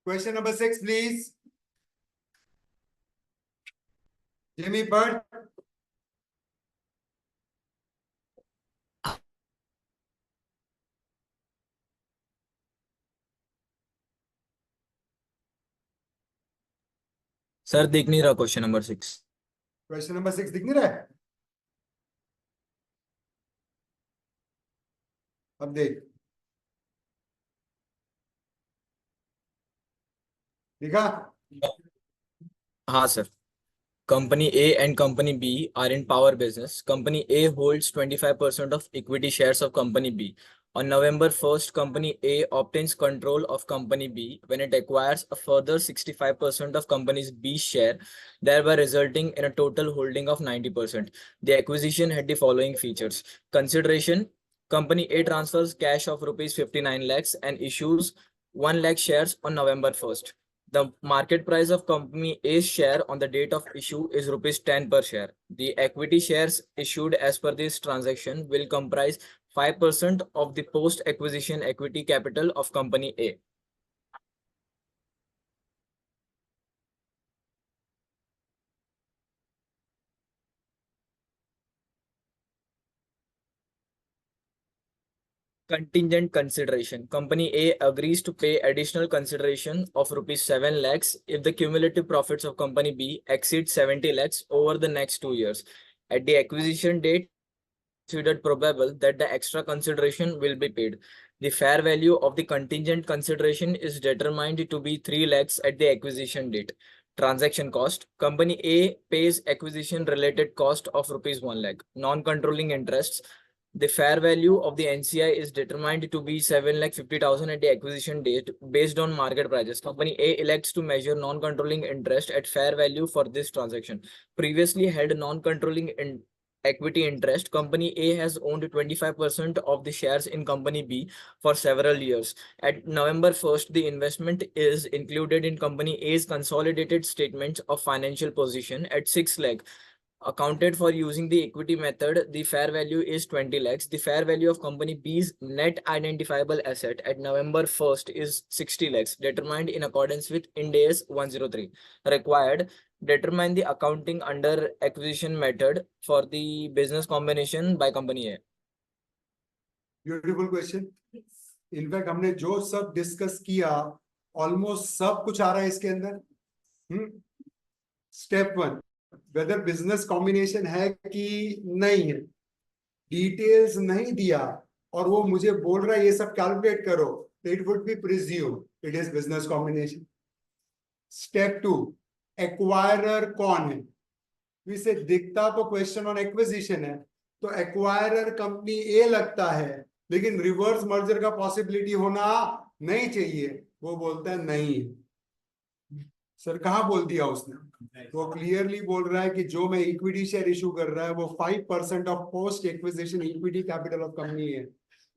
Question number 6, please. Jimmy Bird. Sir दिख नहीं रहा क्वेश्चन नंबर 6। क्वेश्चन नंबर 6 दिख नहीं रहा है? अब देख, दिखा? हाँ sir. Company A and Company B are in power business. Company A holds 25% of equity shares of Company B. On November 1st, Company A obtains control of Company B when it acquires a further 65% of Company's B share, thereby resulting in a total holding of 90%. The acquisition had the following features. Consideration: Company A transfers cash of rupees 59 lakhs and issues 1 lakh shares on November 1st. The market price of Company A's share on the date of issue is rupees 10 per share. The equity shares issued as per this transaction will comprise 5% of the post-acquisition equity capital of Company A. Contingent consideration. Company A agrees to pay additional consideration of rupees 7 lakhs if the cumulative profits of Company B exceed 70 lakhs over the next 2 years. At the acquisition date, considered probable that the extra consideration will be paid. The fair value of the contingent consideration is determined to be 3 lakhs at the acquisition date. Transaction cost. Company A pays acquisition related cost of rupees 1 lakh. Non-controlling interests. The fair value of the NCI is determined to be 7,50,000 at the acquisition date based on market prices. Company A elects to measure non-controlling interest at fair value for this transaction. Previously held non-controlling equity interest. Company A has owned 25% of the shares in Company B for several years. At November 1st, the investment is included in Company A's consolidated statements of financial position at 6 lakh. Accounted for using the equity method, the fair value is 20 lakhs. The fair value of Company B's net identifiable asset at November 1st is 60 lakhs, determined in accordance with Ind AS 103. Required: determine the accounting under acquisition method for the business combination by Company A. Beautiful question. In fact हमने जो सब discuss किया almost सब कुछ आ रहा है इसके अंदर। स्टेप 1, वेदर बिजनेस कॉम्बिनेशन है कि नहीं है, डिटेल्स नहीं दिया और वो मुझे बोल रहा है ये सब कैलकुलेट करो, तो it would be presume it is business combination. Step 2, acquirer कौन है? इसे दिखता तो क्वेश्चन ऑन एक्विजिशन है, तो एक्वायरर कंपनी ए लगता है, लेकिन रिवर्स मर्जर का पॉसिबिलिटी होना नहीं चाहिए। वो बोलता है नहीं। सर कहाँ बोल दिया उसने? वो क्लियरली बोल रहा है कि जो मैं इक्विटी शेयर इशू कर रहा है वो 5% of post acquisition equity capital of company है।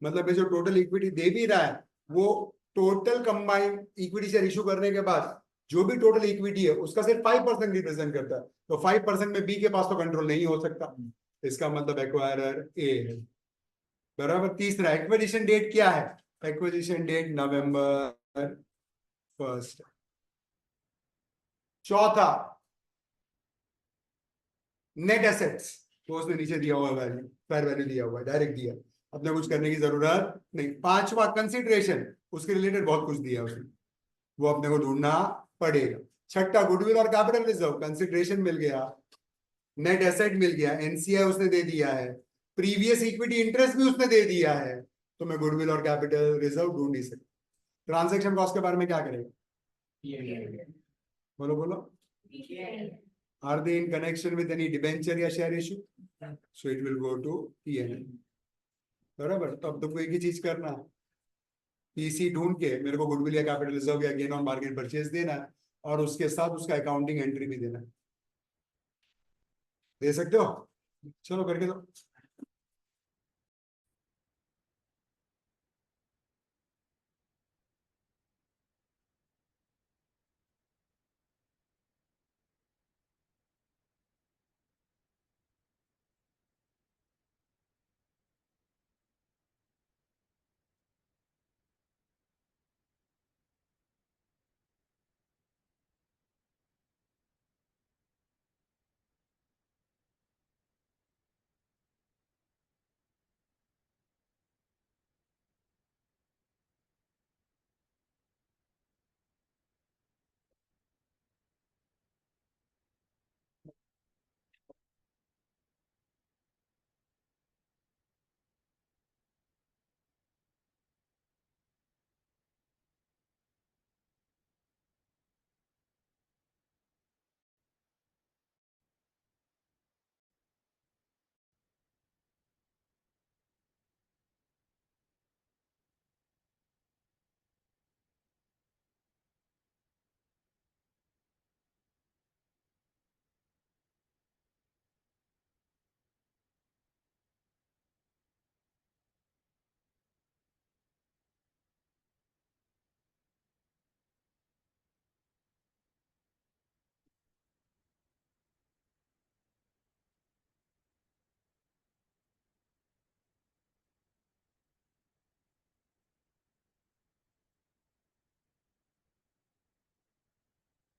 मतलब जो टोटल इक्विटी दे भी रहा है वो total combined equity share issue करने के बाद जो भी टोटल इक्विटी है उसका सिर्फ 5% रिप्रेजेंट करता है। तो 5% में बी के पास तो कंट्रोल नहीं हो सकता, इसका मतलब एक्वायरर ए है। बराबर। तीसरा, एक्विजिशन डेट क्या है? Acquisition date November 1st। चौथा, नेट एसेट्स, तो उसने नीचे दिया हुआ वैल्यू, फेयर वैल्यू दिया हुआ है, डायरेक्ट दिया, अपने कुछ करने की जरूरत नहीं। पांचवा, कंसिडरेशन, उसके रिलेटेड बहुत कुछ दिया उसने, वो अपने को ढूंढना पड़ेगा। छठा, गुडविल और कैपिटल रिजर्व, कंसिडरेशन मिल गया, नेट एसेट मिल गया, एनसीआई उसने दे दिया है, प्रीवियस इक्विटी इंटरेस्ट भी उसने दे दिया है, तो मैं गुडविल और कैपिटल रिजर्व ढूंढ नहीं सकता। ट्रांजेक्शन कॉस्ट के बारे में क्या करेगा? बोलो बोलो। Are they in connection with any debenture या share issue? So it will go to P&L. बराबर। तो अब तुमको एक ही चीज करना, पीसी ढूंढ के मेरे को गुडविल या कैपिटल रिजर्व या गेन ऑन मार्केट परचेज देना है और उसके साथ उसका अकाउंटिंग एंट्री भी देना है। दे सकते हो? चलो करके दो।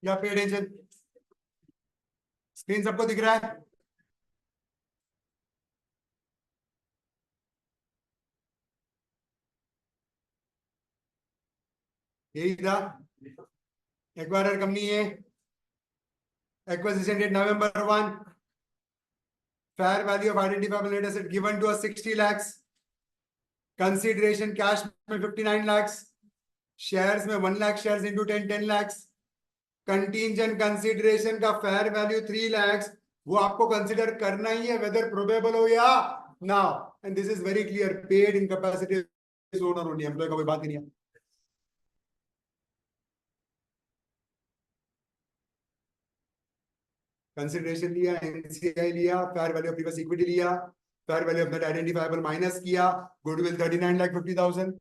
क्या पे अटेंशन, स्क्रीन सबको दिख रहा है? यही था। एक्वायरर कंपनी है, acquisition date November 1, fair value of identifiable net asset given to us 60 lakhs, consideration cash में 59 lakhs, शेयर्स में 1 lakh shares into 10 lakhs, contingent consideration का फेयर वैल्यू 3 lakhs, वो आपको कंसिडर करना ही है वेदर प्रोबेबल हो या ना, and this is very clear, paid in capacity owner only, employ का कोई बात ही नहीं है। कंसिडरेशन लिया, एनसीआई लिया, fair value of previous equity लिया, fair value of net identifiable minus किया, गुडविल 39,50,000,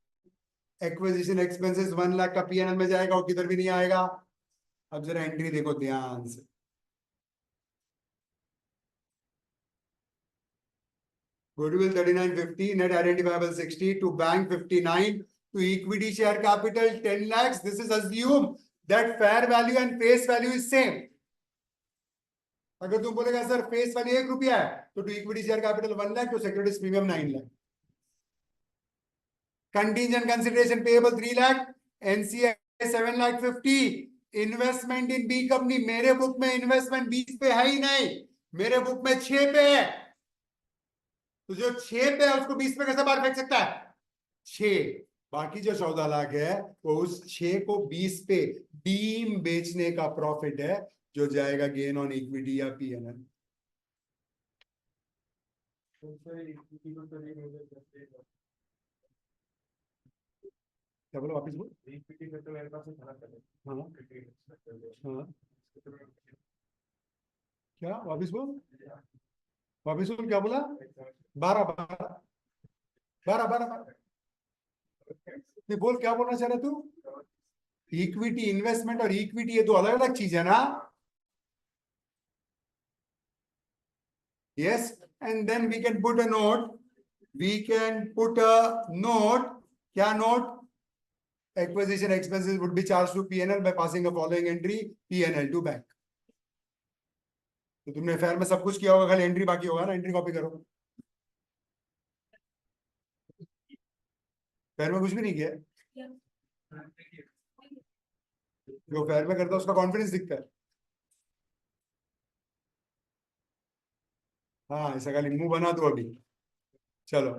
एक्विजिशन एक्सपेंसेस 1 लाख का पीएनएल में जाएगा और किधर भी नहीं आएगा। अब जरा एंट्री देखो ध्यान से, goodwill 3950, net identifiable 60, to bank 59, to equity share capital 10 lakhs. This is assume that fair value and face value is same. अगर तुम बोलेगा सर फेस वैल्यू 1 रुपया है तो to equity share capital 1 lakh, तो securities premium 9 lakh, contingent consideration payable 3 lakh, NCI 7 lakh 50, investment in B company, मेरे book में investment 20 पे है ही नहीं, मेरे बुक में 6 पे है, तो जो 6 पे है उसको 20 पे कैसे बाहर फेंक सकता है? 6, बाकी जो 14 लाख है वो उस 6 को 20 पे डीम बेचने का प्रॉफिट है, जो जाएगा गेन ऑन इक्विटी या पीएनएल। क्या बोलो, वापिस बोल। हाँ हाँ, क्या वापिस बोल, वापिस बोल, क्या बोला? 12 12 12 12 12, नहीं बोल, क्या बोलना चाह रहा तू? इक्विटी इन्वेस्टमेंट और इक्विटी ये दो अलग अलग चीज है ना? Yes, and then we can put a note, we can put a note, क्या note? Acquisition expenses would be charged to P&L by passing the following entry, P&L to bank. तो तुमने फेयर में सब कुछ किया होगा, खाली एंट्री बाकी होगा ना, एंट्री कॉपी करो। फेयर में कुछ भी नहीं किया, जो फेयर में करता है उसका कॉन्फिडेंस दिखता है। हाँ, ऐसा खाली मुंह बना दो अभी, चलो।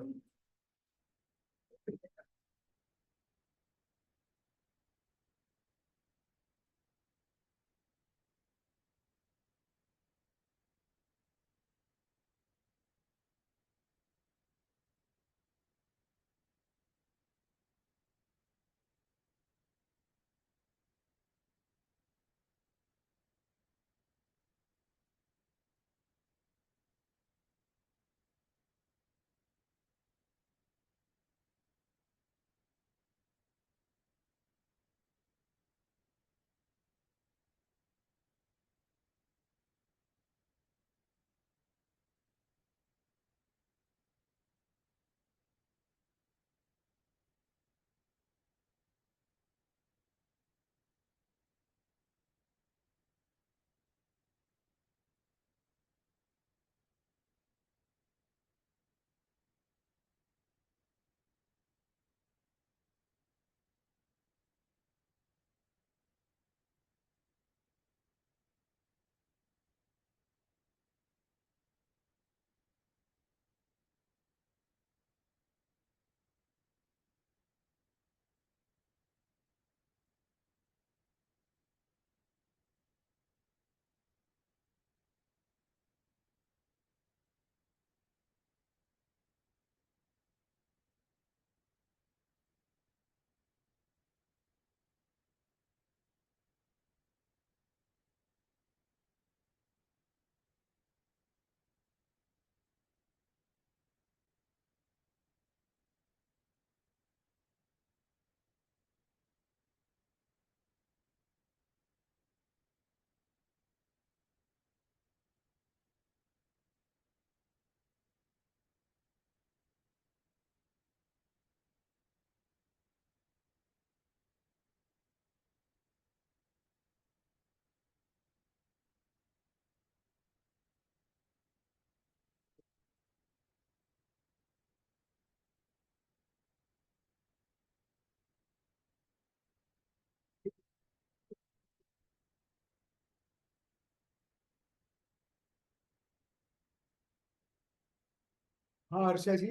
हाँ हर्षा जी,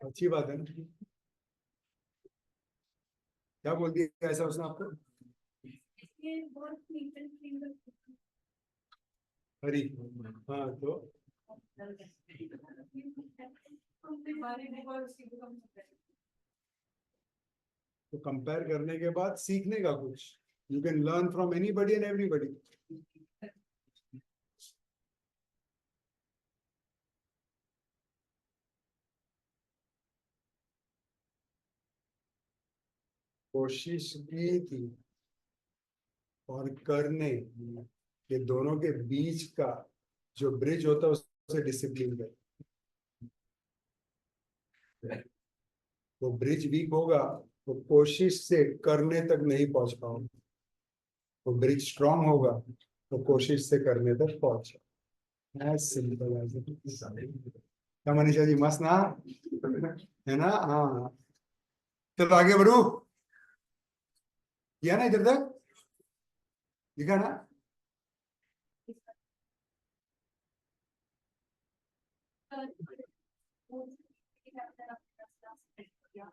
अच्छी बात है ना। क्या बोल दिया ऐसा उसने आपको? हरी, हाँ तो कंपेयर करने के बाद सीखने का कुछ, you can learn from anybody and everybody. कोशिश की थी और करने, ये दोनों के बीच का जो ब्रिज होता है उसे डिसिप्लिन कहते हैं। वो ब्रिज वीक होगा तो कोशिश से करने तक नहीं पहुंच पाओगे, वो ब्रिज स्ट्रांग होगा तो कोशिश से करने तक पहुंच, as simple as it is. क्या मनीषा जी, मस्त ना, है ना? हाँ, चलो आगे बढ़ू, किया ना इधर तक, दिखा ना?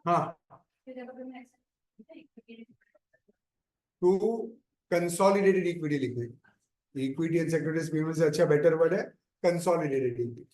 हाँ, टू कंसोलिडेटेड इक्विटी लिख देंगे, इक्विटी एंड सिक्योरिटीज में से अच्छा बेटर वर्ड है कंसोलिडेटेड इक्विटी।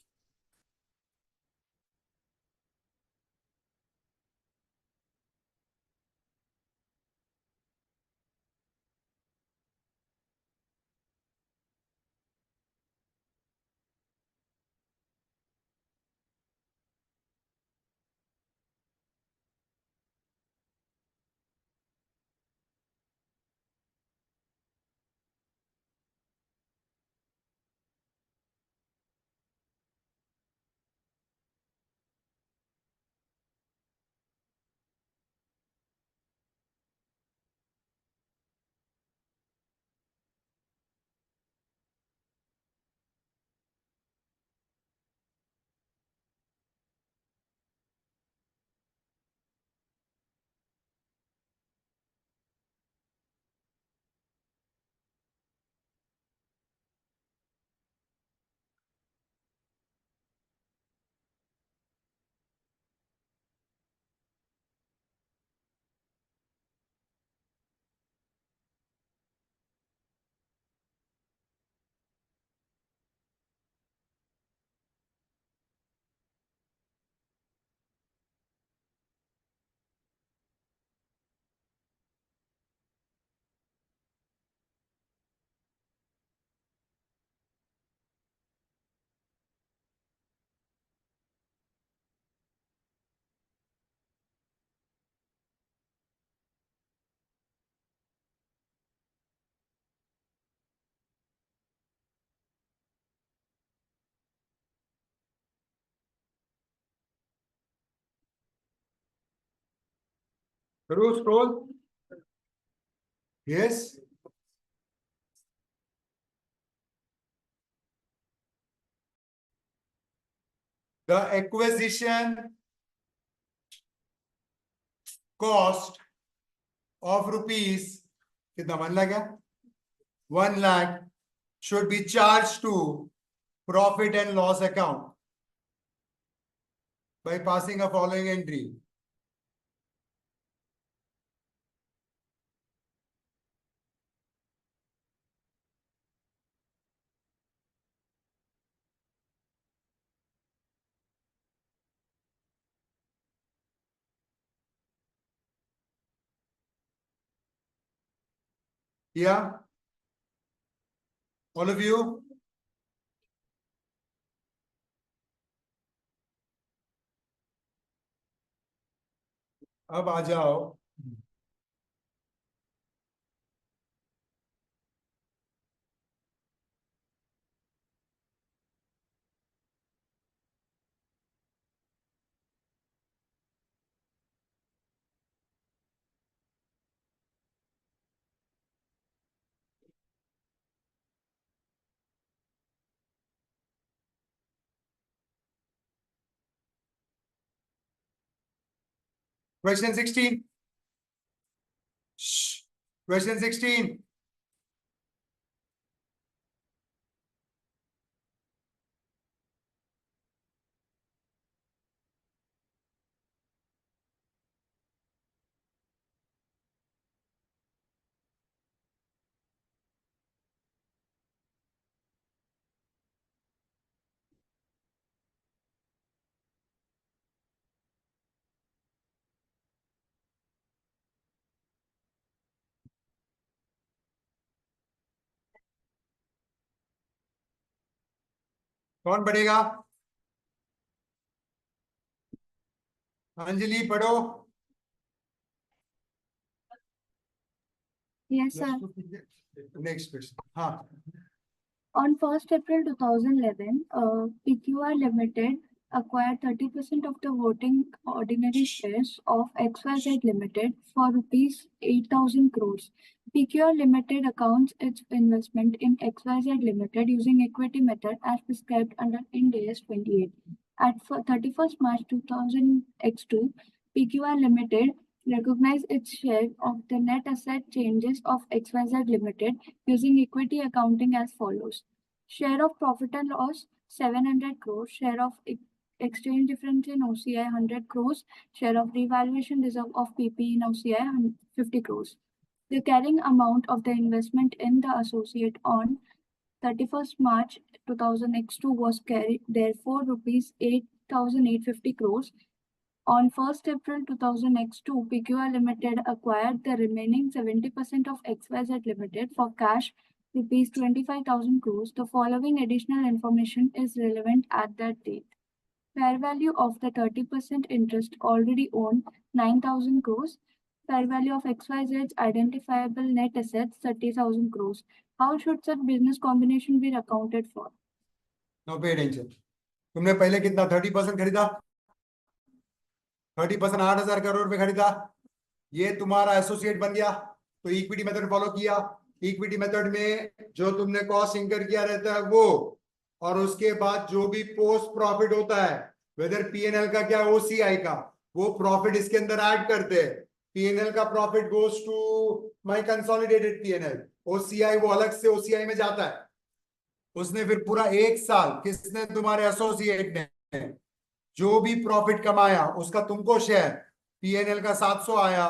करो scroll, yes. The acquisition cost of rupees, कितना, 1 लाख है, 1 lakh should be charged to profit and loss account by passing a following entry. Yeah, all of you. अब आ जाओ, question 16। Question 16. कौन पढ़ेगा? अंजलि पढ़ो। Yes, sir. Next question. हाँ, On 1st April 2011, PQR Limited acquired 30% of the voting ordinary shares of XYZ Limited for rupees 8,000 crores. PQR Limited accounts its investment in XYZ Limited using equity method as prescribed under Ind AS 28. At 31st March 2000 X2, PQR Limited recognized its share of the net asset changes of XYZ Limited using equity accounting as follows. Share of profit and loss 700 crores, share of exchange difference in OCI 100 crores, share of revaluation reserve of PP in OCI 50 crores. The carrying amount of the investment in the associate on 31st March 2000 X2 was carried therefore rupees 8,850 crores. On 1st April 2000 X2, PQR Limited acquired the remaining 70% of XYZ Limited for cash rupees 25,000 crores. The following additional information is relevant at that date. Fair value of the 30% interest already owned 9,000 crores. Fair value of XYZ's identifiable net assets 30,000 crores. How should such business combination be accounted for? No pay attention. तुमने पहले कितना 30% खरीदा? 30% 8,000 करोड़ रुपए खरीदा। ये तुम्हारा associate बन गया, तो इक्विटी मेथड फॉलो किया। इक्विटी मेथड में जो तुमने कॉस्ट इंकर किया रहता है वो, और उसके बाद जो भी पोस्ट प्रॉफिट होता है, वेदर पीएनएल का क्या ओसीआई का, वो प्रॉफिट इसके अंदर ऐड करते हैं। पीएनएल का profit goes to my consolidated PNL, OCI वो अलग से ओसीआई में जाता है। उसने फिर पूरा एक साल किसने, तुम्हारे एसोसिएट ने जो भी प्रॉफिट कमाया उसका तुमको शेयर। पीएनएल का 700 आया,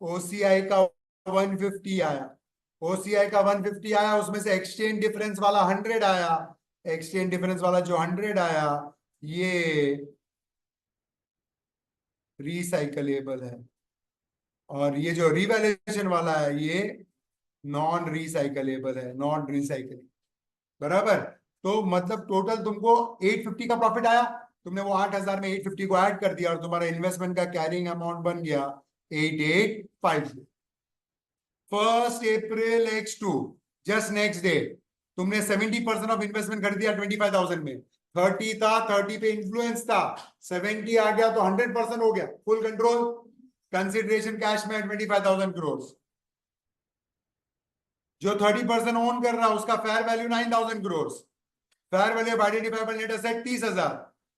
ओसीआई का 150 आया, ओसीआई का 150 आया, उसमें से एक्सचेंज डिफरेंस वाला 100 आया। एक्सचेंज डिफरेंस वाला जो 100 आया ये रिसाइकलेबल है, और ये जो रिवैल्यूएशन वाला है ये नॉन रिसाइकलेबल है, नॉन रिसाइकलिंग। बराबर। तो मतलब टोटल तुमको 850 का प्रॉफिट आया, तुमने वो 8,000 में 850 को ऐड कर दिया और तुम्हारा इन्वेस्टमेंट का कैरिंग अमाउंट बन गया 8,850। 1st April X2 just next day तुमने 70% ऑफ इन्वेस्टमेंट कर दिया 25,000 में। 30 था, 30 पे इन्फ्लुएंस था, 70 आ गया तो 100% हो गया, फुल कंट्रोल। कंसिडरेशन कैश में 25,000 करोड़। जो 30% ओन कर रहा है उसका fair value 9,000 crore. Fair value of identifiable net asset 30,000।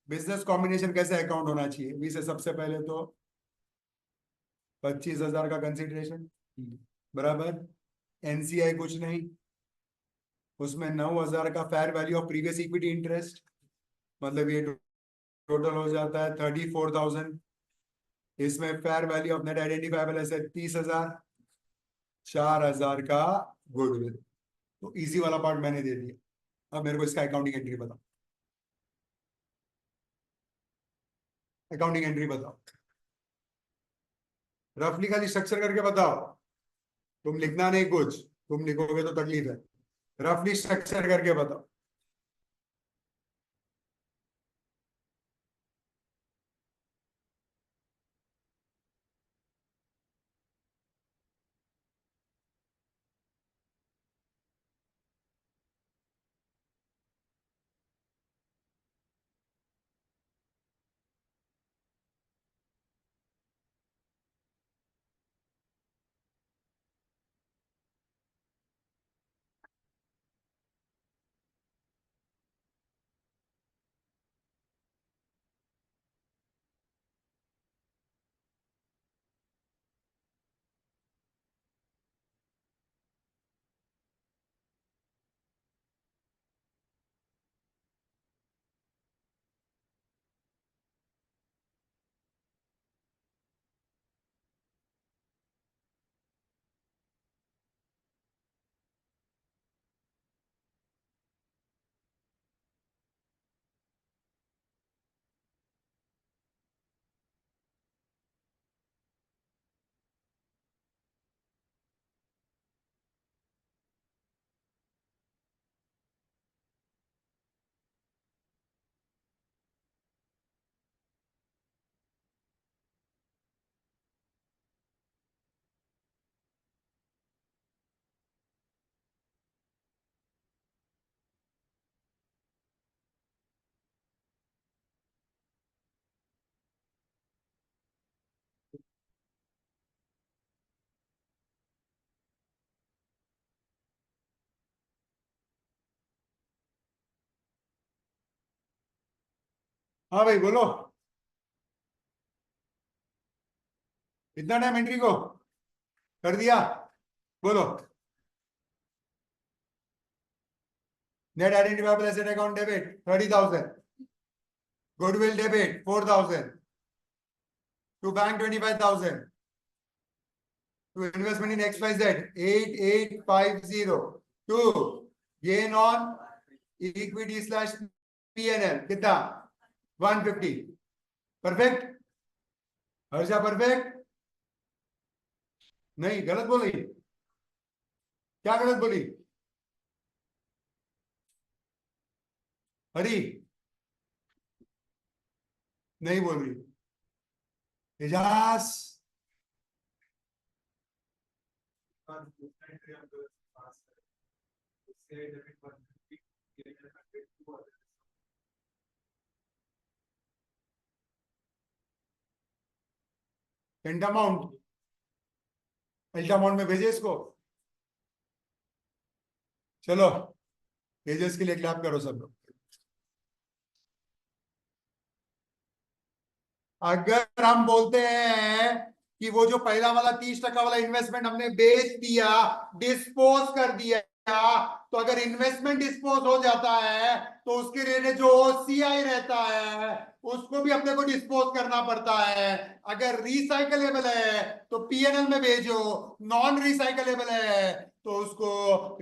Business combination कैसे अकाउंट होना चाहिए? बी से सबसे पहले तो 25,000 का कंसिडरेशन बराबर, एनसीआई कुछ नहीं, उसमें 9,000 का fair value of previous equity interest, मतलब ये टोटल हो जाता है 34,000। इसमें fair value of net identifiable asset 30,000, 4,000 का गुडविल। तो इजी वाला पार्ट मैंने दे दिया। अब मेरे को इसका अकाउंटिंग एंट्री बताओ, अकाउंटिंग एंट्री बताओ, रफली खाली स्ट्रक्चर करके बताओ। तुम लिखना नहीं कुछ, तुम लिखोगे तो तकलीफ है। रफली स्ट्रक्चर करके बताओ। हाँ भाई बोलो, कितना टाइम एंट्री को कर दिया? बोलो। Net identifiable asset account debit 30,000, goodwill debit 4,000, to bank 25,000, to investment in XYZ 8850, to gain on equity slash PNL कितना 150. परफेक्ट? हर्षा परफेक्ट? नहीं, गलत बोली, क्या गलत बोली? हरी नहीं बोल रही, एजाज एंटामाउंट, एल्टामाउंट में भेजे इसको। चलो एजेस के लिए क्लैप करो सब लोग। अगर हम बोलते हैं कि वो जो पहला वाला 30% वाला इन्वेस्टमेंट हमने बेच दिया, डिस्पोज कर दिया, तो अगर इन्वेस्टमेंट डिस्पोज हो जाता है तो उसके रिलेटेड जो ओसीआई रहता है उसको भी अपने को डिस्पोज करना पड़ता है। अगर रिसाइकलेबल है तो पीएनएल में भेजो, नॉन रिसाइकलेबल है तो उसको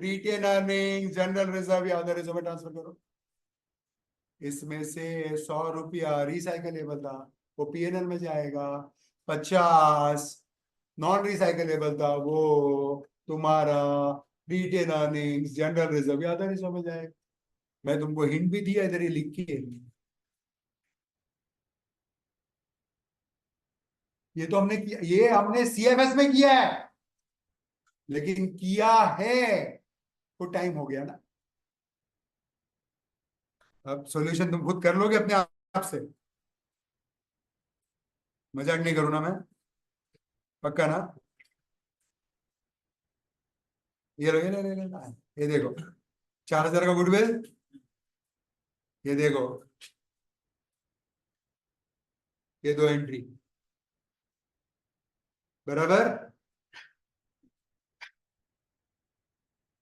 रिटेन अर्निंग, जनरल रिजर्व या अदर रिजर्व में ट्रांसफर करो। इसमें से 100 रुपया रिसाइकलेबल था, वो पीएनएल में जाएगा। 50 नॉन रिसाइकलेबल था, वो तुम्हारा रिटेन अर्निंग्स, जनरल रिजर्व या अदर रिजर्व में जाएगा। मैं तुमको हिंट भी दिया, इधर ये लिख के। ये तो हमने किया, ये हमने सीएफएस में किया है, लेकिन किया है तो टाइम हो गया ना। अब सॉल्यूशन तुम खुद कर लोगे अपने आप से, मजाक नहीं करूँ ना मैं, पक्का ना? ये लो, ये देखो 4,000 का गुडविल, ये देखो ये दो एंट्री, बराबर।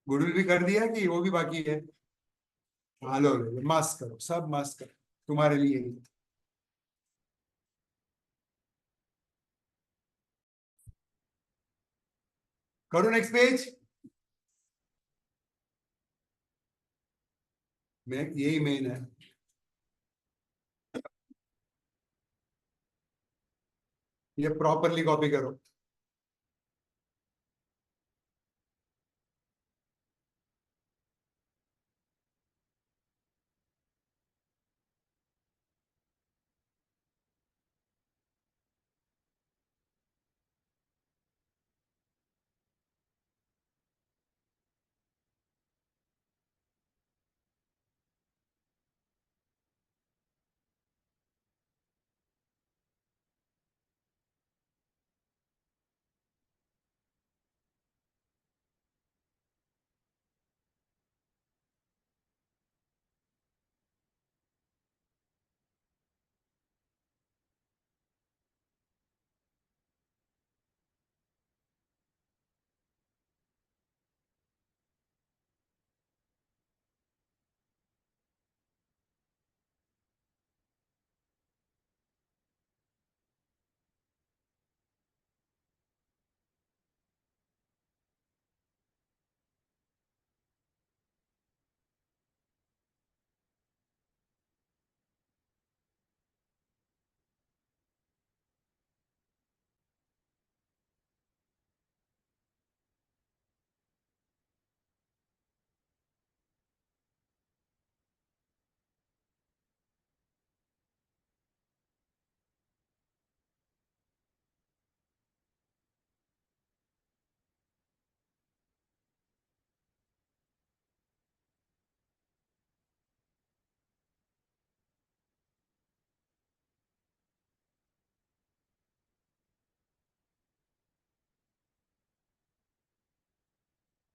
गुडविल भी कर दिया कि वो भी बाकी है? हाँ लो लो, मास्क करो, सब मास्क करो, तुम्हारे लिए ही। करो नेक्स्ट पेज। मैं यही मेन है। ये प्रॉपरली कॉपी करो।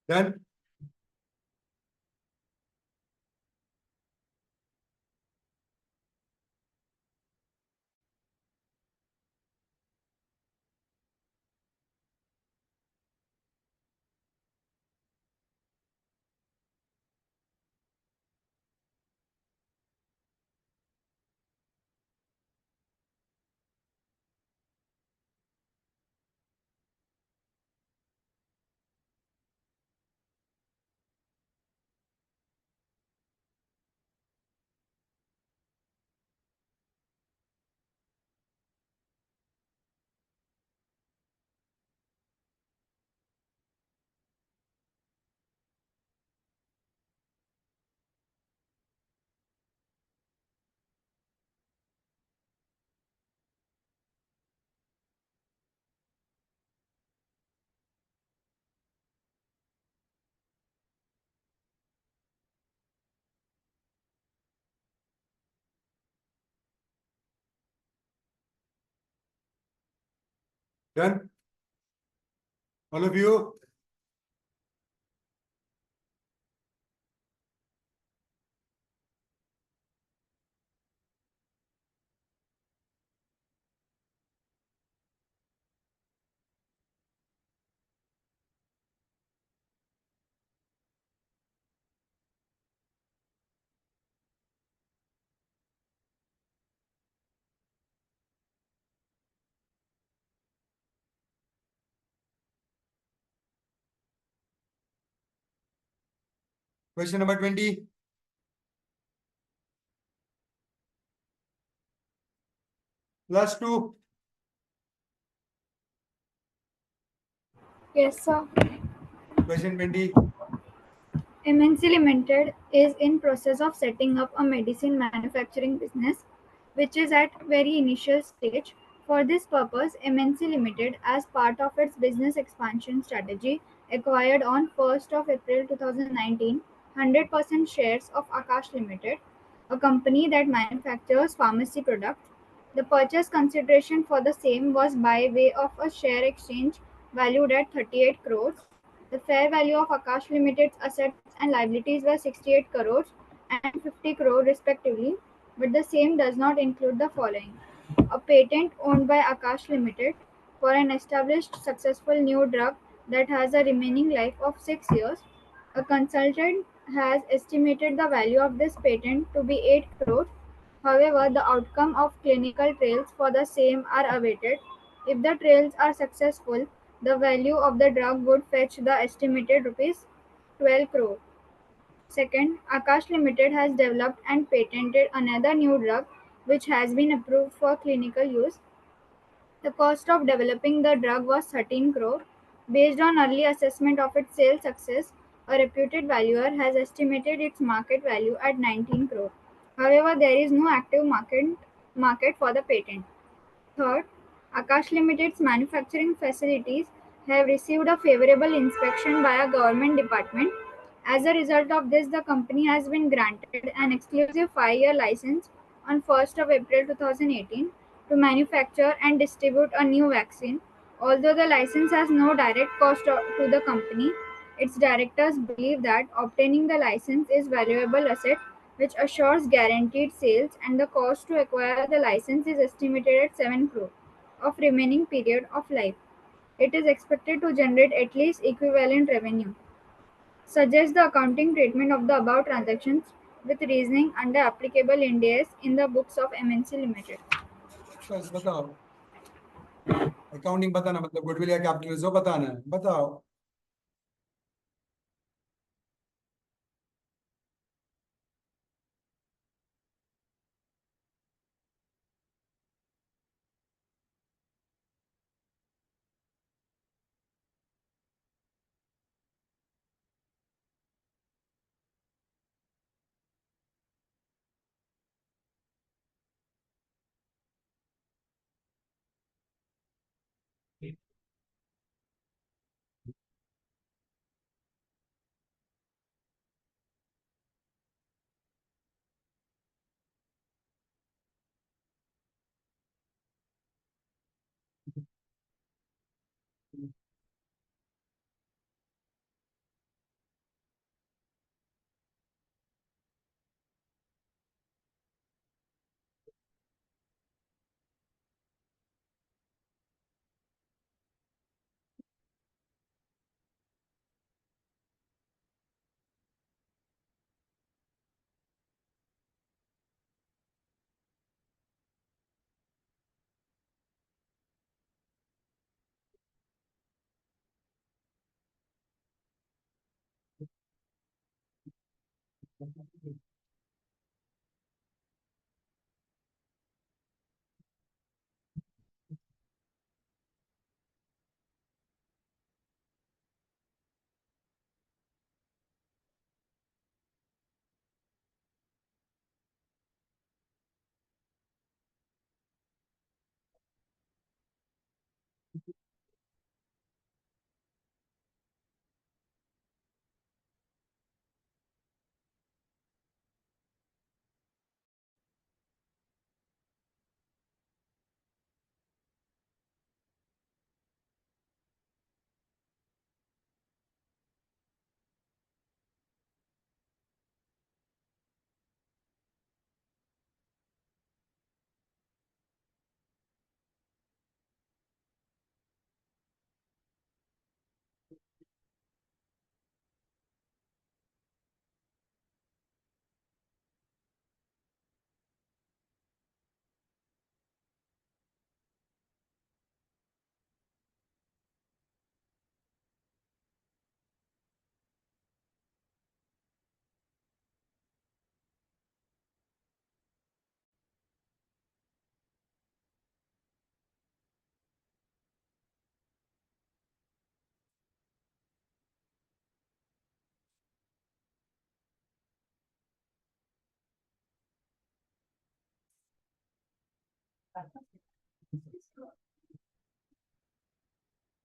Done. Done? All of you? Question number 20. +2. Yes, sir. Question 20. MNC Limited is in process of setting up a medicine manufacturing business, which is at very initial stage. For this purpose, MNC Limited, as part of its business expansion strategy, acquired on 1st of April 2019 100% shares of Akash Limited, a company that manufactures pharmacy products. The purchase consideration for the same was by way of a share exchange valued at 38 crores. The fair value of Akash Limited's assets and liabilities were 68 crores and 50 crore respectively, but the same does not include the following: a patent owned by Akash Limited for an established successful new drug that has a remaining life of 6 years. A consultant has estimated the value of this patent to be 8 crores. However, the outcome of clinical trials for the same are awaited. If the trials are successful, the value of the drug would fetch the estimated rupees 12 crore. Second, Akash Limited has developed and patented another new drug which has been approved for clinical use. The cost of developing the drug was 13 crore. Based on early assessment of its sales success, a reputed valuer has estimated its market value at 19 crore. However, there is no active market for the patent. Third, Akash Limited's manufacturing facilities have received a favorable inspection by a government department. As a result of this, the company has been granted an exclusive 5-year license on 1st of April 2018 to manufacture and distribute a new vaccine. Although the license has no direct cost to the company, its directors believe that obtaining the license is valuable asset which assures guaranteed sales, and the cost to acquire the license is estimated at 7 crore of remaining period of life. It is expected to generate at least equivalent revenue. Suggest the accounting treatment of the above transactions with reasoning under applicable Ind AS in the books of MNC Limited. बस बताओ accounting बताना मतलब goodwill या capital reserve बताना है बताओ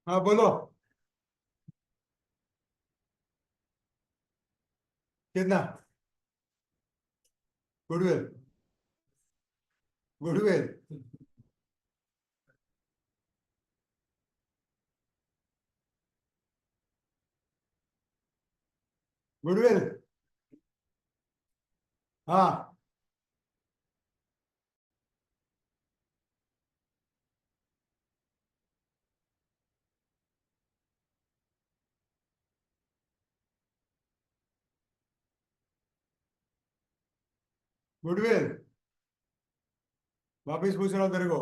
हाँ बोलो, कितना? गुडविल, गुडविल गुडविल, हाँ गुडविल, वापिस पूछ रहा हूँ तेरे को।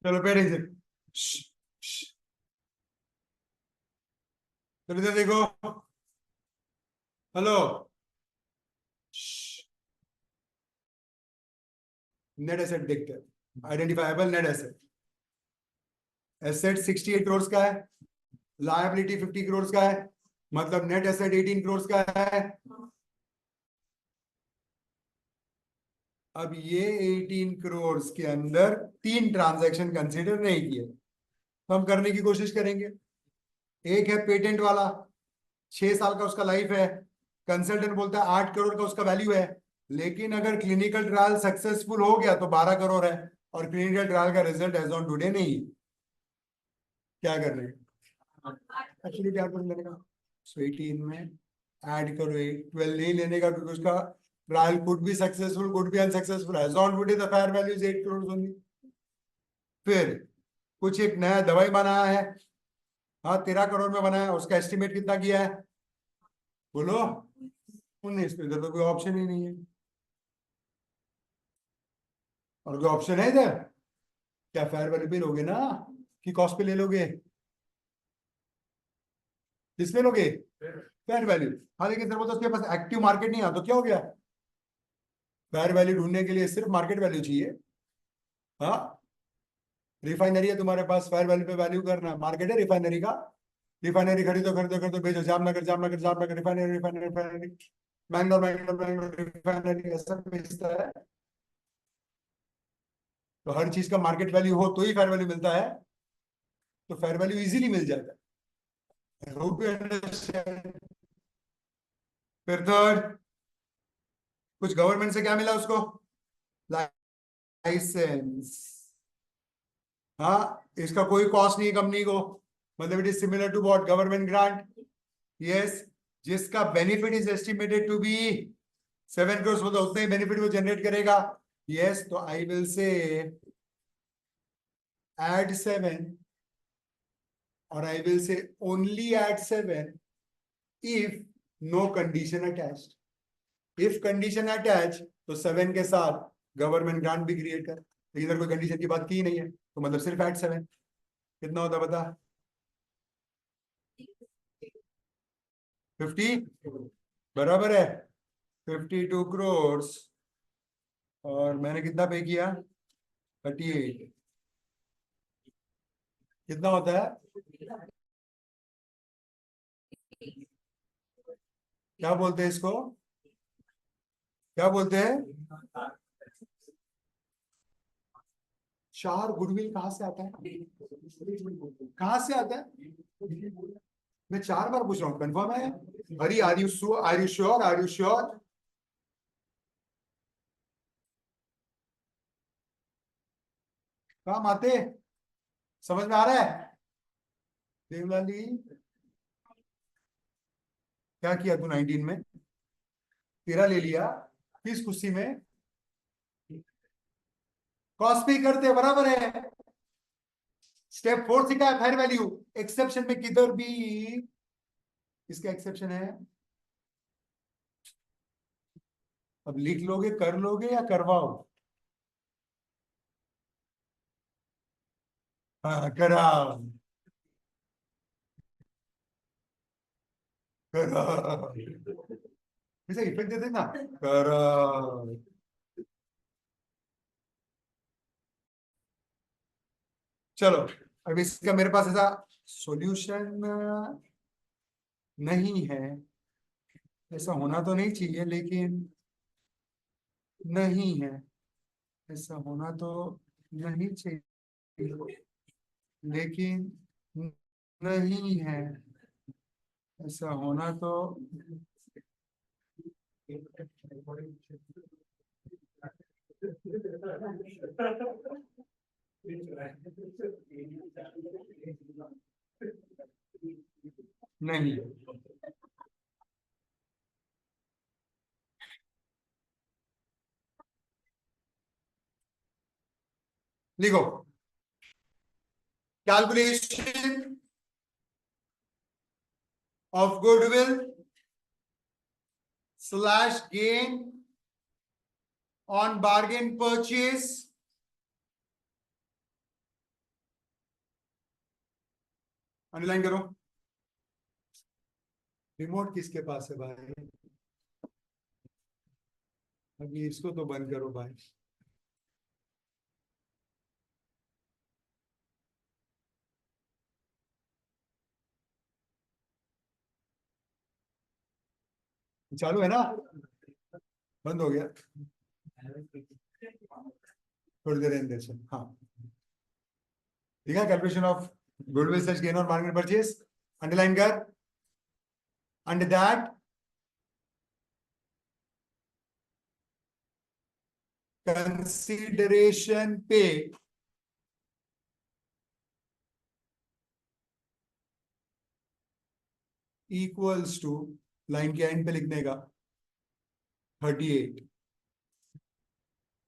चलो पे अटेंशन, चलो इधर देखो, हेलो, नेट एसेट देखते हैं, identifiable net asset. Asset 68 crore का है, लायबिलिटी 50 करोड़ का है, मतलब नेट एसेट 18 करोड़ का है। अब ये 18 करोड़ के अंदर 3 ट्रांजैक्शन कंसीडर नहीं किए, तो हम करने की कोशिश करेंगे। एक है पेटेंट वाला, 6 साल का उसका लाइफ है, कंसल्टेंट बोलता है 8 करोड़ का उसका वैल्यू है, लेकिन अगर क्लिनिकल ट्रायल सक्सेसफुल हो गया तो 12 करोड़ है, और क्लिनिकल ट्रायल का रिजल्ट एज ऑन टुडे नहीं है। क्या कर रहे हैं? एक्चुअली क्या कर लेने का, 18 में ऐड करो, एक 12 नहीं लेने का, क्योंकि उसका trial could be successful, could be unsuccessful, as on today the fair value is 8 crore only. फिर कुछ एक नया दवाई बनाया है, हाँ 13 करोड़ में बनाया, उसका एस्टिमेट कितना किया है बोलो? 19। इधर तो कोई ऑप्शन ही नहीं है, और कोई ऑप्शन है इधर? क्या फेयर वैल्यू पे लोगे ना, कि कॉस्ट पे ले लोगे? किसमें लोगे? Fair value. हाँ लेकिन सर वो तो उसके पास एक्टिव मार्केट नहीं है, तो क्या हो गया? फेयर वैल्यू ढूंढने के लिए सिर्फ मार्केट वैल्यू चाहिए। हाँ, रिफाइनरी है तुम्हारे पास, फेयर वैल्यू पे वैल्यू करना, मार्केट है रिफाइनरी का, रिफाइनरी खरीदो खरीदो खरीदो बेचो, Jamnagar Jamnagar Jamnagar refinery refinery refinery, Mangalore Mangalore Mangalore refinery, ऐसा बेचता है। तो हर चीज का मार्केट वैल्यू हो तो ही फेयर वैल्यू मिलता है, तो फेयर वैल्यू इजीली मिल जाता है। I hope you understand. फिर थर्ड, कुछ गवर्नमेंट से क्या मिला उसको? लाइसेंस। हाँ, इसका कोई कॉस्ट नहीं है कंपनी को, मतलब it is similar to what, government grant. Yes, जिसका benefit is estimated to be 7 crore, मतलब उतना ही बेनिफिट वो जनरेट करेगा। यस, तो आई विल से add 7, और I will say only add 7 if no condition attached. If condition attached, तो 7 के साथ गवर्नमेंट ग्रांट भी क्रिएट कर, लेकिन इधर कोई कंडीशन की बात की नहीं है, तो मतलब सिर्फ एट 7। कितना होता बता? 50 बराबर है 52 करोड़, और मैंने कितना पे किया? 38। कितना होता है? क्या बोलते हैं इसको? क्या बोलते हैं? 4 गुडविल कहां से आता है? कहां से आता है? मैं 4 बार पूछ रहा हूँ, कंफर्म है? Hari, are you sure? Are you sure? काम आते, समझ में आ रहा है? देवलाली, क्या किया तू 19 में? 13 ले लिया, किस खुशी में? कॉस्ट पे करते बराबर है। स्टेप 4 से क्या है? Fair value. एक्सेप्शन में किधर भी इसका एक्सेप्शन है, अब लिख लोगे, कर लोगे या करवाओ? हाँ कराओ, कराओ, इसे इफेक्ट दे देना, कराओ। चलो, अब इसका मेरे पास ऐसा सॉल्यूशन नहीं है, ऐसा होना तो नहीं चाहिए लेकिन नहीं है, ऐसा होना तो नहीं चाहिए लेकिन नहीं है, ऐसा होना तो नहीं। लिखो, calculation of goodwill slash gain on bargain purchase underline करो। रिमोट किसके पास है भाई? अभी इसको तो बंद करो भाई। चालू है ना? बंद हो गया, थोड़ी देर अंदर से। हाँ ठीक है, calculation of goodwill slash gain on bargain purchase underline कर। अंडर दैट कंसीडरेशन पे इक्वल्स टू, लाइन के एंड पे लिखने का 38,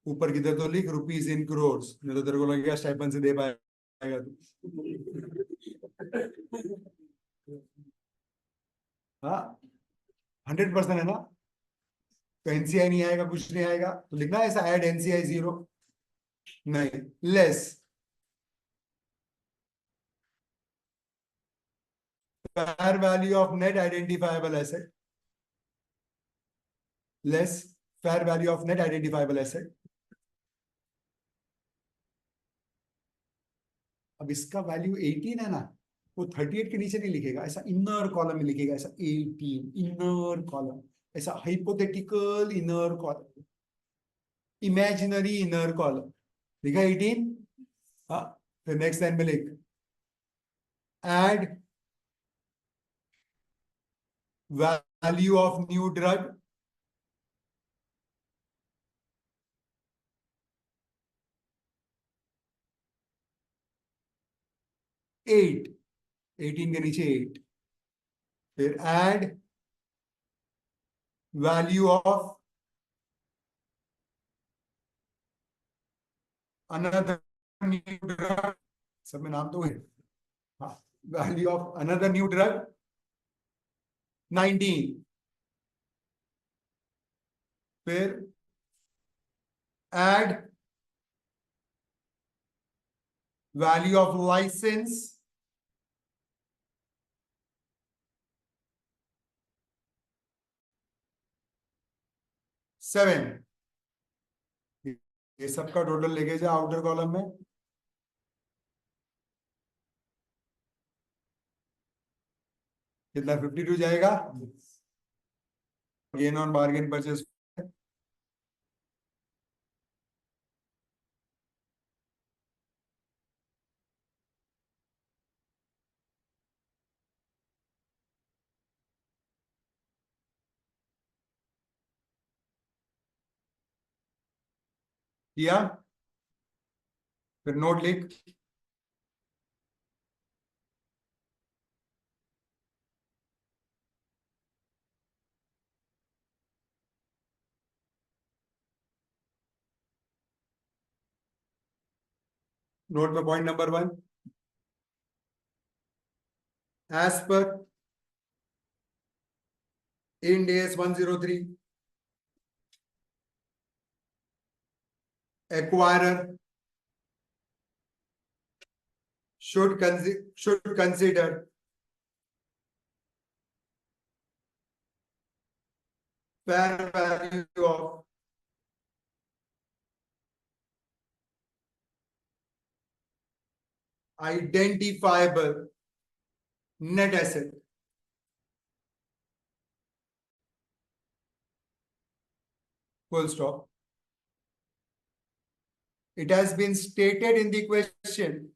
ऊपर की तरफ तो लिख रुपीज इन करोर्स, नहीं तो तेरे को लगेगा स्टाइपेंड से दे पाएगा तू। हाँ 100% है ना, तो एनसीआई नहीं आएगा, कुछ नहीं आएगा, तो लिखना है ऐसा, ऐड एनसीआई 0 नहीं, less fair value of net identifiable asset, less fair value of net identifiable asset। अब इसका वैल्यू 18 है ना, वो 38 के नीचे नहीं लिखेगा, ऐसा इनर कॉलम में लिखेगा, ऐसा 18 इनर कॉलम, ऐसा hypothetical inner column, imaginary inner column लिखा 18। हाँ, फिर नेक्स्ट लाइन में लिख add value of new drug at, 18 के नीचे 8, फिर add value of another new drug, सब में नाम तो है, हाँ, value of another new drug 19, फिर एड वैल्यू ऑफ लाइसेंस 7, ये सबका टोटल लेके जा आउटर कॉलम में, कितना 52 जाएगा, गेन ऑन बार्गेन परचेज किया, फिर नोट लिख नोट में point number 1, as per Ind AS 103 acquirer should consider fair value of identifiable net asset. Full stop. It has been stated in the question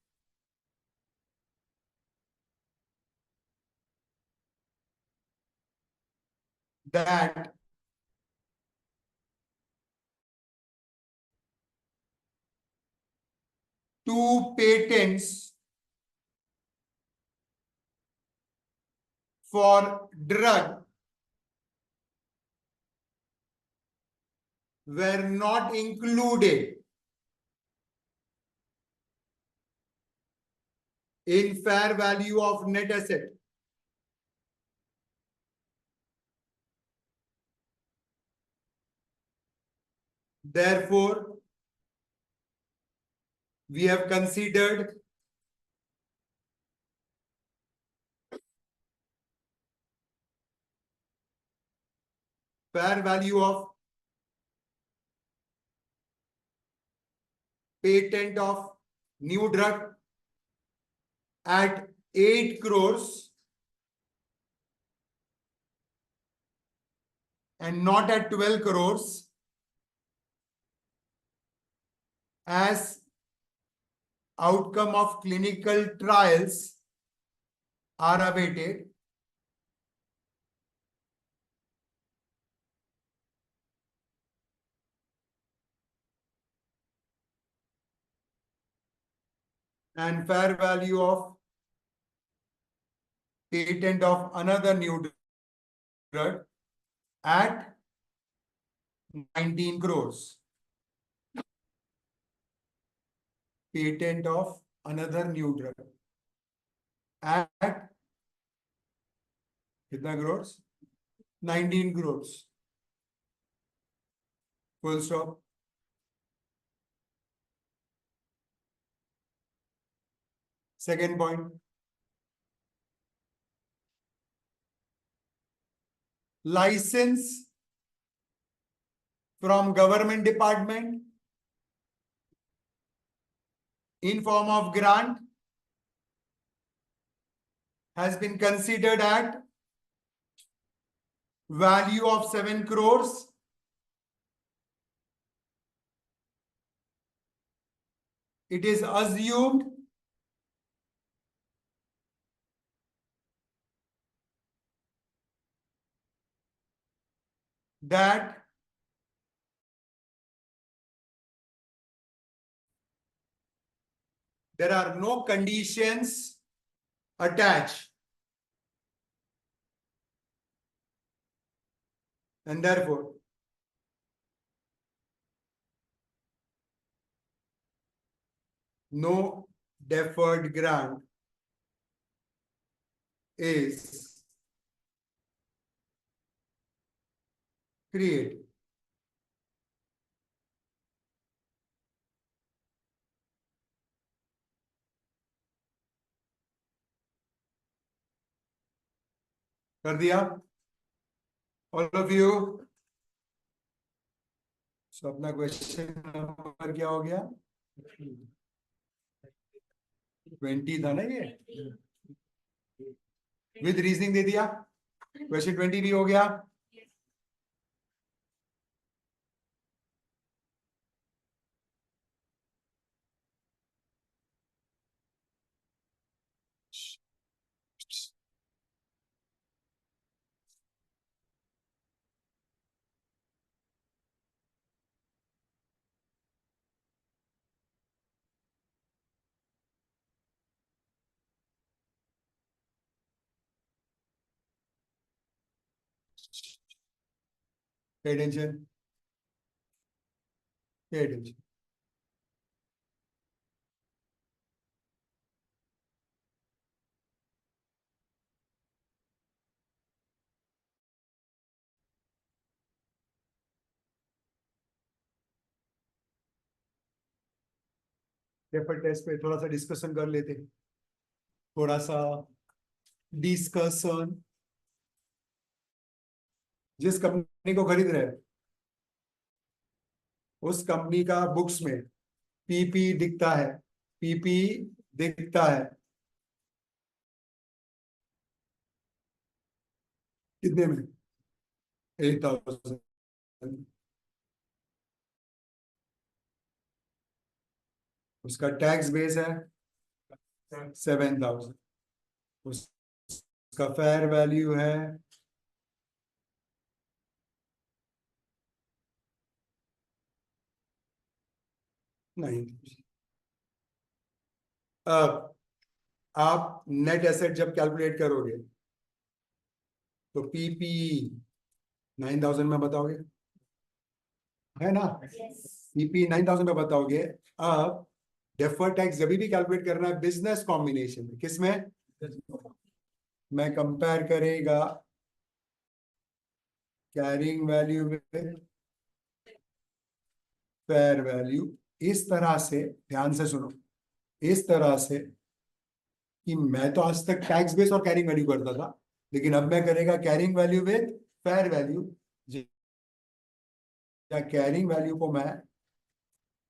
that two patents for drug were not included in fair value of net asset. Therefore, we have considered fair value of patent of new drug at 8 crores and not at 12 crores as outcome of clinical trials are awaited. And fair value of patent of another new drug at 19 crores. Patent of another new drug at कितना crores? 19 crores. Full stop. Second point. License from government department in form of grant has been considered at value of 7 crores. It is assumed that there are no conditions attached, and therefore no deferred grant is created. कर दिया all of you? So अपना question number क्या हो गया? 20 था ना ये, with reasoning दे दिया. क्वेश्चन 20 भी हो गया. Pay attention. Pay attention. Paper test पे थोड़ा सा डिस्कशन कर लेते हैं. थोड़ा सा डिस्कशन. जिस कंपनी को खरीद रहे हैं उस कंपनी का बुक्स में पीपी दिखता है. पीपी दिखता है कितने में? 8,000। उसका टैक्स बेस है 7,000। उसका फेयर वैल्यू है 9,000। अब आप नेट एसेट जब कैलकुलेट करोगे तो पीपी 9,000 में बताओगे, है ना? पीपी 9,000 में बताओगे। अब डेफर्ड टैक्स जब भी कैलकुलेट करना है बिजनेस कॉम्बिनेशन में, किसमें? मैं कंपेयर करेगा कैरिंग वैल्यू में फेयर वैल्यू, इस तरह से, ध्यान से सुनो, इस तरह से कि मैं तो आज तक टैक्स बेस और कैरिंग वैल्यू करता था, लेकिन अब मैं करेगा carrying value with fair value, या कैरिंग वैल्यू को मैं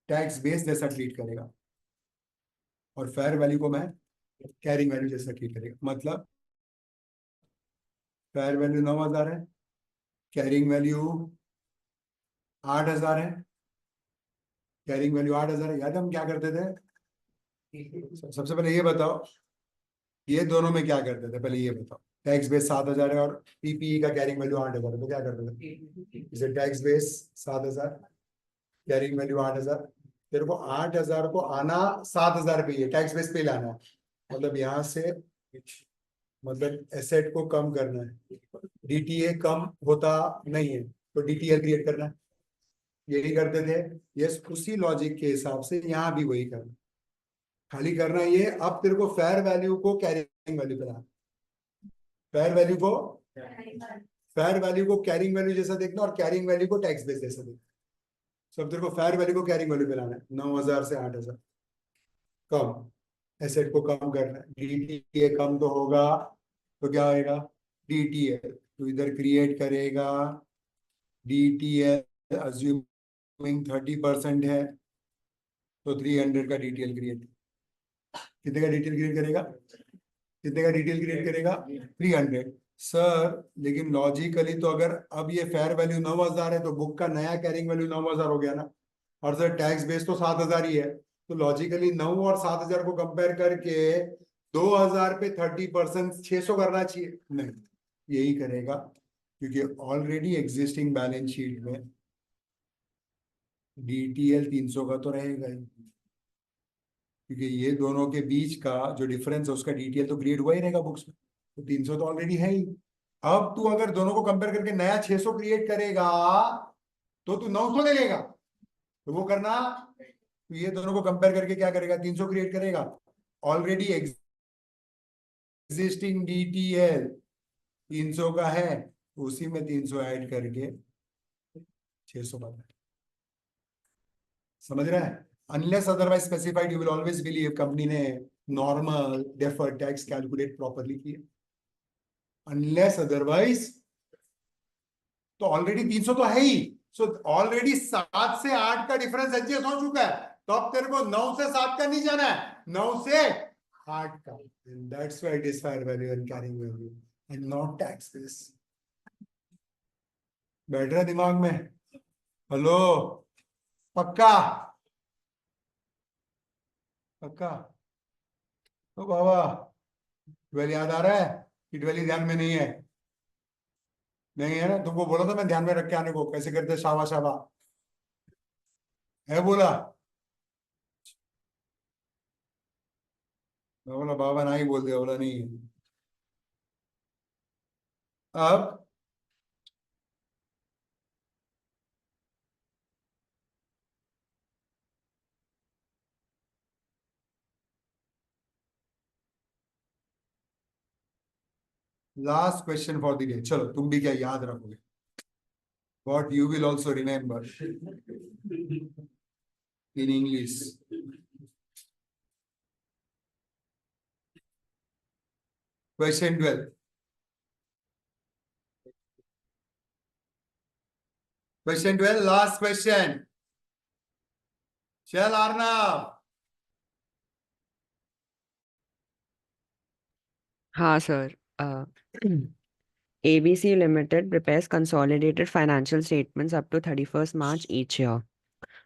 टैक्स बेस जैसा ट्रीट करेगा और फेयर वैल्यू को मैं कैरिंग वैल्यू जैसा ट्रीट करेगा। मतलब फेयर वैल्यू 9,000 है, कैरिंग वैल्यू 8,000 है। कैरिंग वैल्यू 8,000 है। याद है हम क्या करते थे? सबसे पहले ये बताओ, ये दोनों में क्या करते थे? पहले ये बताओ। टैक्स बेस 7,000 है और पीपीई का कैरिंग वैल्यू 8,000 है, तो क्या करते थे? इसे टैक्स बेस 7,000, कैरिंग वैल्यू 8,000। तेरे को 8,000 को आना 7,000 पे ही है, टैक्स बेस पे ही लाना है। मतलब यहाँ से, मतलब एसेट को कम करना है, डीटीए कम होता नहीं है तो डीटीएल क्रिएट करना है। यही करते थे। यस, उसी लॉजिक के हिसाब से यहाँ भी वही करना, खाली करना ये। अब तेरे को फेयर वैल्यू को कैरिंग वैल्यू पे लाना, फेयर वैल्यू को कैरिंग वैल्यू जैसा देखना और कैरिंग वैल्यू को टैक्स बेस जैसा देखना। सब तेरे को फेयर वैल्यू को कैरिंग वैल्यू पे लाना है। 9,000 से 8,000 कम, एसेट को कम करना है। डीटीए कम तो होगा तो क्या होएगा? डीटीएल तो इधर क्रिएट करेगा डीटीएल, अज्यूमिंग 30% है तो 300 का डीटीएल क्रिएट, कितने का डीटीएल क्रिएट करेगा? कितने का डीटीएल क्रिएट करेगा? 300। सर लेकिन लॉजिकली तो अगर अब ये फेयर वैल्यू 9,000 है तो बुक का नया कैरिंग वैल्यू 9,000 हो गया ना, और सर टैक्स बेस तो 7,000 ही है, तो लॉजिकली 9 और 7,000 को कंपेयर करके 2,000 पे 30% 600 करना चाहिए। नहीं, यही करेगा क्योंकि ऑलरेडी एग्जिस्टिंग बैलेंस शीट में डीटीएल 300 का तो रहेगा ही, क्योंकि ये दोनों के बीच का जो डिफरेंस है उसका डीटीएल तो क्रिएट हुआ ही रहेगा बुक्स में, तो 300 तो ऑलरेडी है ही। अब तू अगर दोनों को कंपेयर करके नया 600 क्रिएट करेगा तो तू 900 ले लेगा, तो वो करना। तो ये दोनों को कंपेयर करके क्या करेगा? 300 क्रिएट करेगा। ऑलरेडी एग्जिस्टिंग डीटीएल 300 का है, उसी में 300 ऐड करके 600 बना। समझ रहा है? Unless otherwise specified you will always believe company ने normal deferred tax calculate properly किया। अनलेस अदरवाइज तो ऑलरेडी 300 तो है ही। सो ऑलरेडी 7 से 8 का डिफरेंस एडजस्ट हो चुका है, तो अब तेरे को 9 से 7 का नहीं जाना है, 9 से 8 का। That's why it is fair value and carrying value and not tax base. बैठ रहा दिमाग में? हेलो, पक्का? पक्का? तो बाबा 12 याद आ रहा है कि 12 ध्यान में नहीं है? नहीं है ना? तुमको बोला था मैं ध्यान में रख के आने को, कैसे करते शाबा शाबा है बोला। मैं बोला बाबा ना ही बोल दिया, बोला नहीं है। अब last question for the day. चलो तुम भी क्या याद रखोगे? What you will also remember in English. Question 12। Question 12, last question. चल अर्नब, हाँ sir, ABC Limited prepares consolidated financial statements up to 31st March each year.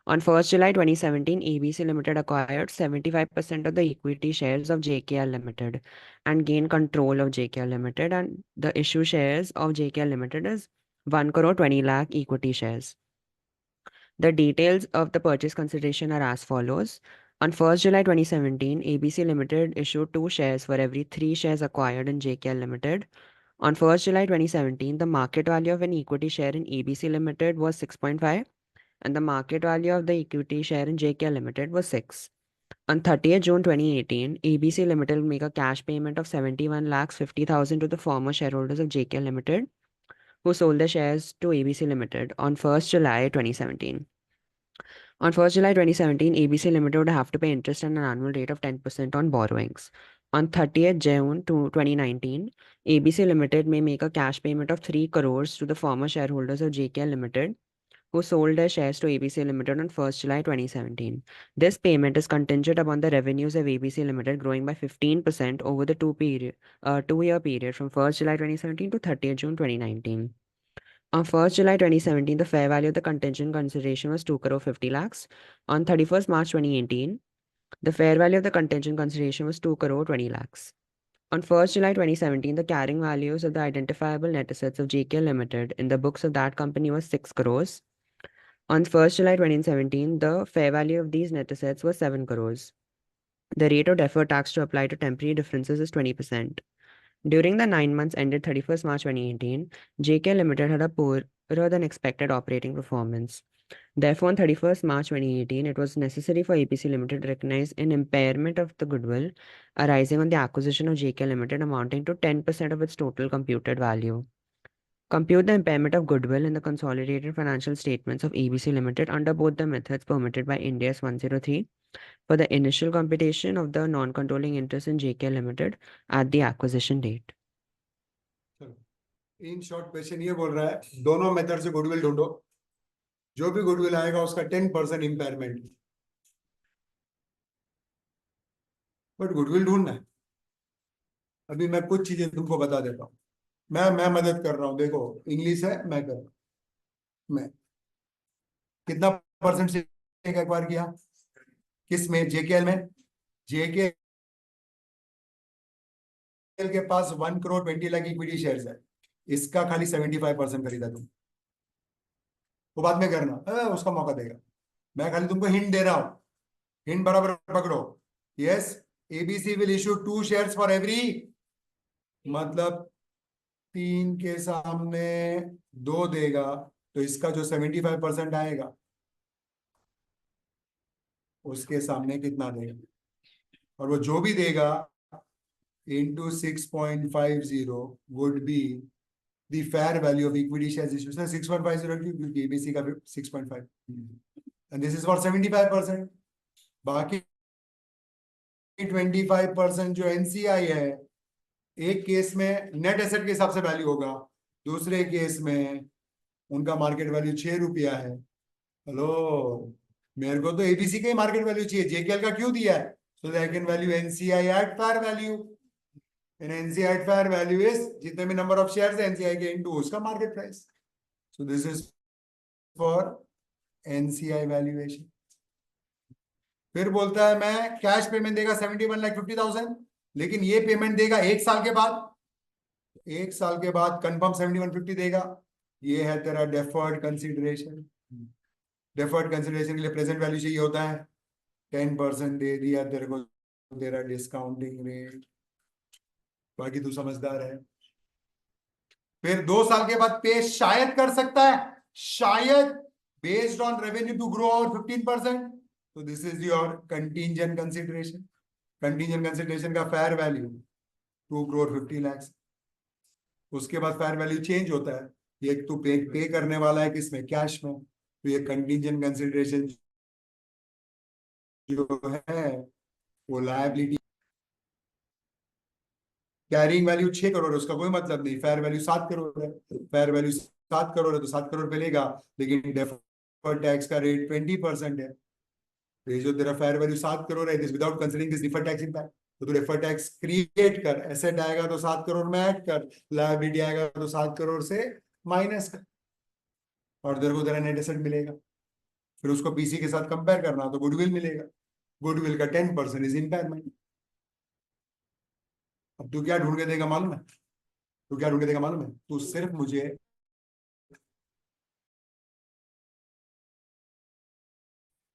On 1st July 2017, ABC Limited acquired 75% of the equity shares of JKL Limited and gained control of JKL Limited, and the issue shares of JKL Limited is 1 crore 20 lakh equity shares. The details of the purchase consideration are as follows. On 1st July 2017, ABC Limited issued 2 shares for every 3 shares acquired in JKL Limited. On 1st July 2017, the market value of an equity share in ABC Limited was 6.5 and the market value of the equity share in JKL Limited was 6. On 30th June 2018, ABC Limited will make a cash payment of 71,50,000 to the former shareholders of JKL Limited who sold their shares to ABC Limited on 1st July 2017. On 1st July 2017, ABC Limited would have to pay interest at an annual rate of 10% on borrowings. On 30th June 2019, ABC Limited may make a cash payment of 3 crores to the former shareholders of JKL Limited who sold their shares to ABC Limited on 1st July 2017. This payment is contingent upon the revenues of ABC Limited growing by 15% over the 2-year period from 1st July 2017 to 30th June 2019. On 1st July 2017, the fair value of the contingent consideration was 2 crore 50 lakhs. On 31st March 2018, the fair value of the contingent consideration was 2 crore 20 lakhs. On 1st July 2017, the carrying values of the identifiable net assets of JKL Limited in the books of that company was 6 crores. On 1st July 2017, the fair value of these net assets was 7 crores. The rate of deferred tax to apply to temporary differences is 20%. During the 9 months ended 31st March 2018, JKL Limited had a poorer than expected operating performance. Therefore, on 31st March 2018, it was necessary for ABC Limited to recognize an impairment of the goodwill arising on the acquisition of JKL Limited amounting to 10% of its total computed value. Compute the impairment of goodwill in the consolidated financial statements of ABC Limited under both the methods permitted by Ind AS 103 for the initial computation of the non-controlling interest in JKL Limited at the acquisition date. In short question ये बोल रहा है दोनों method से goodwill ढूंढो, जो भी goodwill आएगा उसका 10% इम्पेयरमेंट, बट गुडविल ढूंढना है। अभी मैं कुछ चीजें तुमको बता देता हूँ, मैं मदद कर रहा हूँ। देखो इंग्लिश है, मैं कर रहा हूँ। मैं कितना परसेंट से एक्वायर किया, किस में, जेकेएल में। जेकेएल के पास 1 crore 20 lakh इक्विटी शेयर्स है, इसका खाली 75% खरीदा तुम, वो बाद में करना, उसका मौका देगा। मैं खाली तुमको हिंट दे रहा हूं, हिंट बराबर पकड़ो। Yes, ABC will issue 2 shares for every, मतलब 3 के सामने 2 देगा, तो इसका जो 75% आएगा उसके सामने कितना देगा, और वो जो भी देगा into 6.50 would be the fair value of equity shares issued. 6.50 क्योंकि एबीसी का 6.5, and this is for 75%। बाकी 25% जो एनसीआई है, एक केस में नेट एसेट के हिसाब से वैल्यू होगा, दूसरे केस में उनका मार्केट वैल्यू 6 रुपया है। हेलो, मेरे को तो एबीसी का ही मार्केट वैल्यू चाहिए, जेकेएल का क्यों दिया है? So that I can value NCI at fair value, and NCI at fair value is जितने भी number of shares है NCI के into उसका market price. So this is for NCI valuation. फिर बोलता है मैं कैश पेमेंट देगा 71,50,000, लेकिन ये पेमेंट देगा 1 साल के बाद, 1 साल के बाद कंफर्म 7150 देगा। ये है तेरा डेफर्ड कंसिडरेशन। डेफर्ड कंसिडरेशन के लिए प्रेजेंट वैल्यू चाहिए होता है, 10% दे दिया तेरे को, तेरा डिस्काउंटिंग रेट, बाकी तू समझदार है। फिर 2 साल के बाद पे शायद कर सकता है, शायद based on revenue to grow और 15%, तो this is your contingent consideration. Contingent consideration का फेयर वैल्यू 2 crore 50 lakhs। उसके बाद फेयर वैल्यू चेंज होता है, ये तू पे करने वाला है किसमें, कैश में, तो ये कंटीजेंट कंसिडरेशन जो है वो लायबिलिटी। कैरिंग वैल्यू 6 करोड़, उसका कोई मतलब नहीं, फेयर वैल्यू 7 करोड़ है, फेयर वैल्यू 7 करोड़ है तो 7 करोड़ पे लेगा, लेकिन डेफर्ड टैक्स का रेट 20% है। तो ये जो तेरा फेयर वैल्यू 7 करोड़ है, this without considering this deferred tax impact, तो तू डेफर्ड टैक्स क्रिएट कर, एसेट आएगा तो 7 करोड़ में ऐड कर, लायबिलिटी आएगा तो 7 करोड़ से माइनस कर, और तेरे को तेरा नेट एसेट मिलेगा। फिर उसको पीसी के साथ कंपेयर करना तो गुडविल मिलेगा, गुडविल का 10% इज इम्पेयरमेंट। अब तू क्या ढूंढ के देगा मालूम है? तू क्या ढूंढ के देगा मालूम है? तू सिर्फ मुझे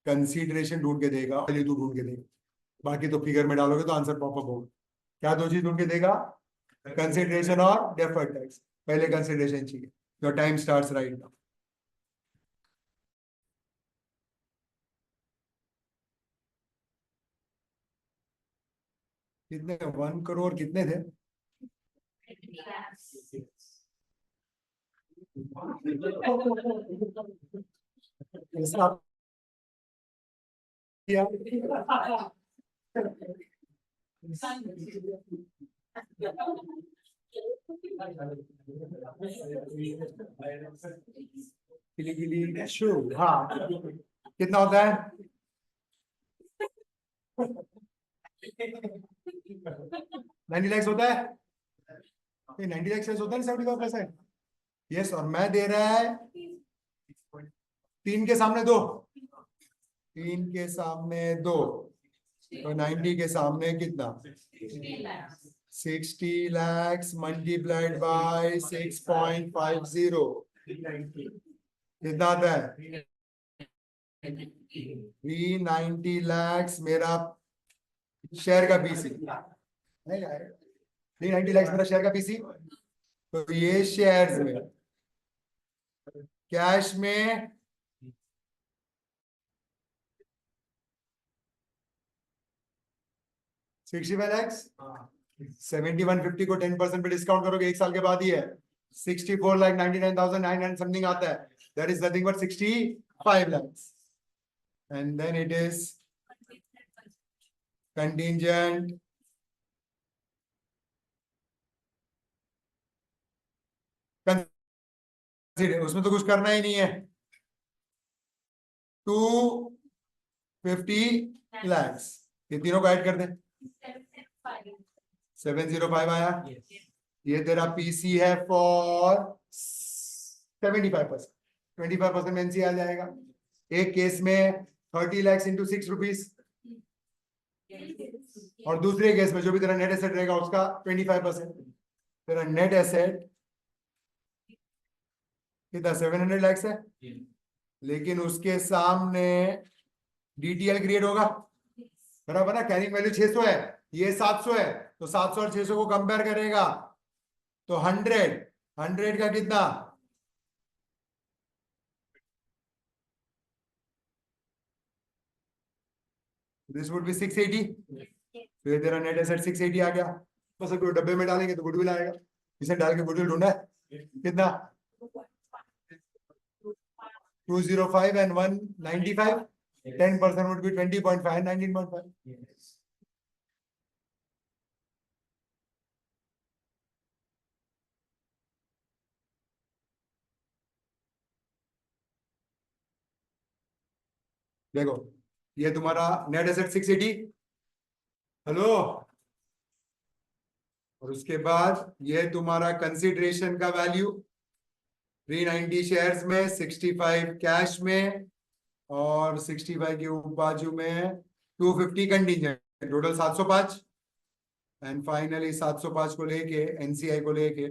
कंसीडरेशन ढूंढ के देगा, पहले तू ढूंढ के देगा, बाकी तो फिगर में डालोगे तो आंसर पॉपअप होगा। क्या दो चीज ढूंढ के देगा? कंसीडरेशन और डेफर्ड टैक्स। पहले कंसीडरेशन चाहिए। Your time starts right now. कितने? 1 करोड़ कितने थे? ऐसा किया? हाँ, कितना होता है? 90 लैक्स होता है? 90 लैक्स होता है 75%। यस, और मैं दे रहा है 3 के सामने 2, 3 के सामने 2, तो 90 के सामने कितना? 60 लैक्स मल्टीप्लाइड बाय 6.50 कितना आता है? 390 लैक्स मेरा शेयर का पीसी। 390 लैक्स मेरा शेयर का पीसी। तो ये शेयर्स में, कैश में 65 लैक्स। 7150 को 10% पे डिस्काउंट करोगे, 1 साल के बाद ही है, 64,99,900 समथिंग आता है। That is nothing but 65 lakhs, and then it is contingent उसमें तो कुछ करना ही नहीं है। 250 लैक्स, ये तीनों को ऐड कर दे, 705 आया। ये तेरा पीसी है फॉर 75%, 25% में एनसी आ जाएगा। एक केस में 30 लैक्स इंटू 6 रुपीज, और दूसरे केस में जो भी तेरा नेट एसेट रहेगा उसका 25%। तेरा नेट एसेट कितना? 700 लैक्स है, लेकिन उसके सामने डीटीएल क्रिएट होगा, बराबर ना? कैरिंग वैल्यू 600 है, ये 700 है, तो 700 और 600 को कंपेयर करेगा तो 100 का कितना? This would be 680। तो ये तेरा नेट एसेट 680 आ गया। बस अगर डब्बे में डालेंगे तो गुडविल आएगा, इसे डाल के गुडविल ढूंढा है कितना? 205 and 195, 10% would be 20.5, 19.5। देखो, ये तुम्हारा नेट एसेट 680, हेलो, और उसके बाद ये तुम्हारा कंसिडरेशन का वैल्यू 390 शेयर्स में, 65 कैश में, और 65 के बाजू में 250 कंटीजेंट, टोटल 705। एंड फाइनली 705 को लेके एनसीआई को लेके,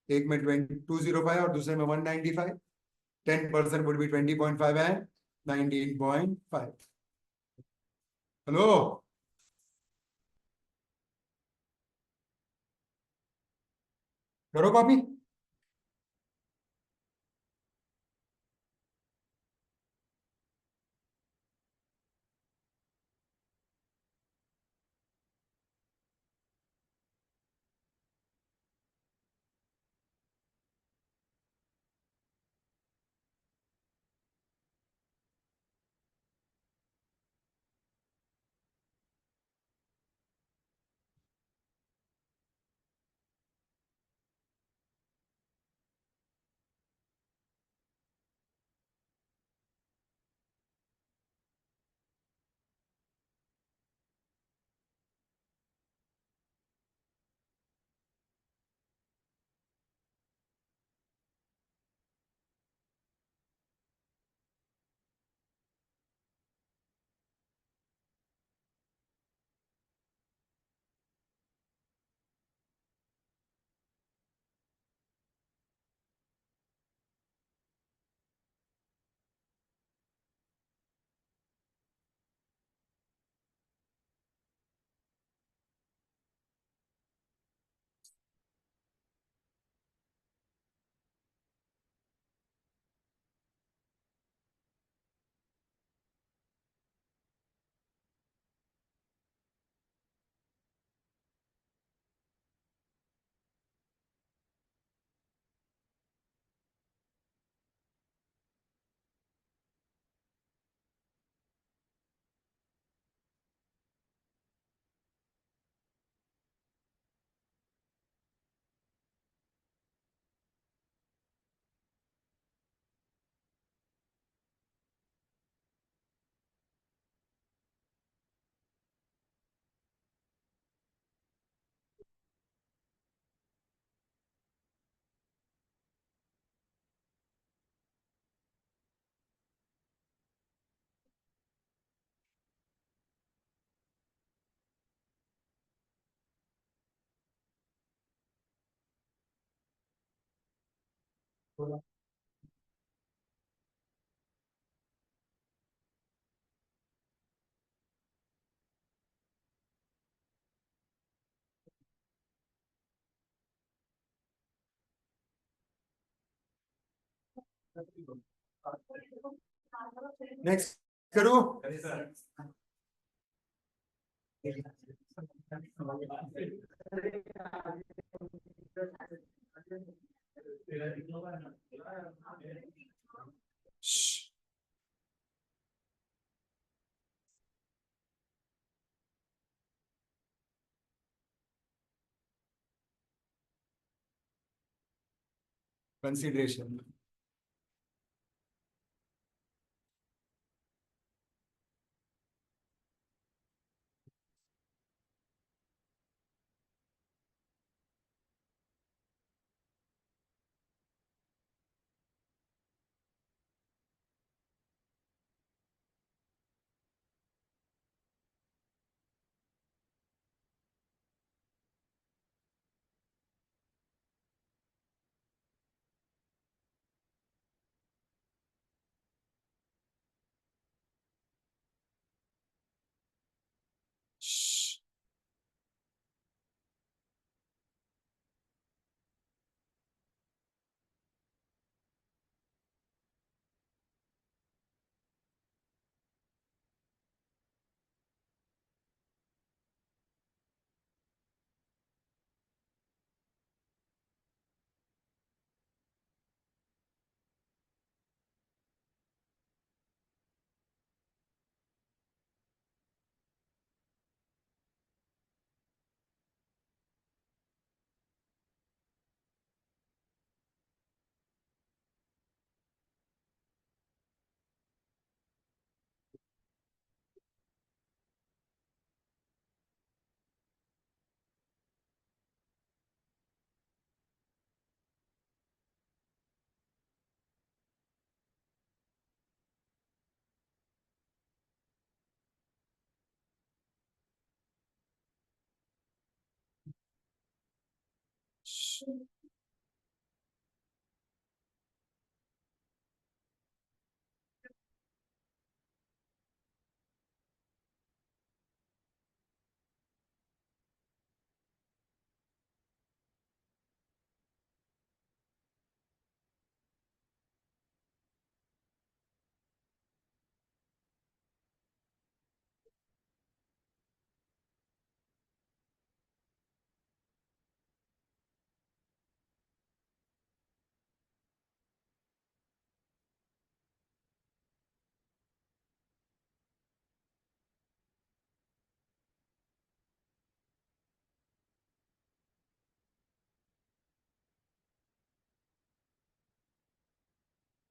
एक में 205 और दूसरे में 195, 10% वुड बी 20.5 एंड 19.5। हेलो, करो कॉपी। नेक्स्ट करो। Shh. Consideration. Shh. Shh.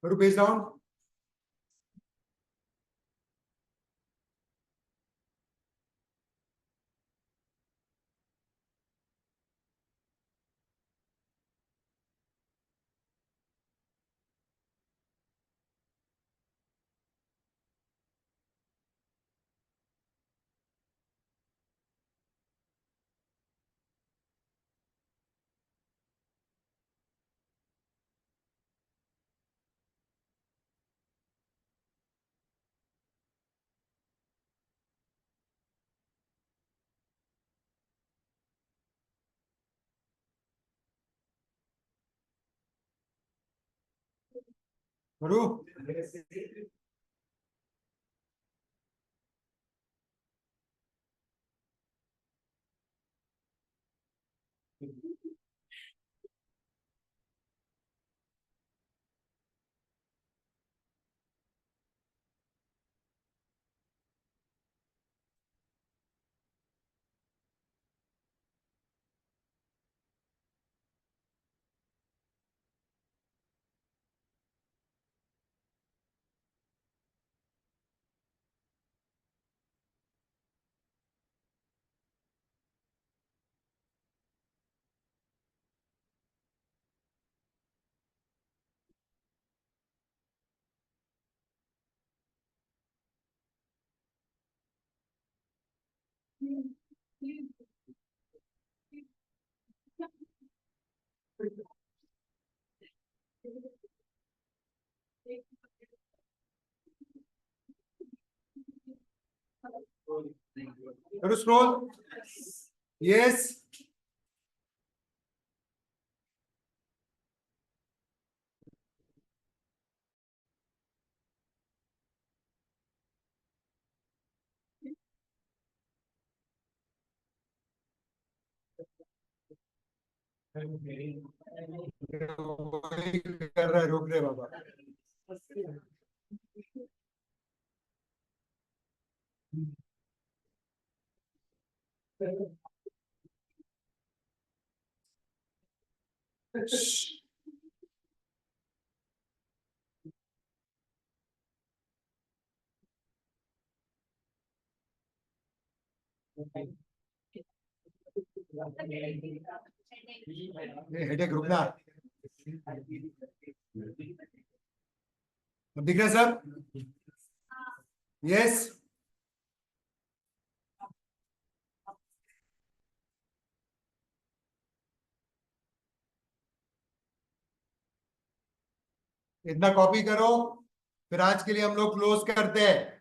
Put a page down. करो। करो स्क्रॉल. यस. कर रहा है, रोक रहे बाबा. हेडेक रुकना. अब दिख रहा है सब. यस. इतना कॉपी करो, फिर आज के लिए हम लोग क्लोज करते हैं.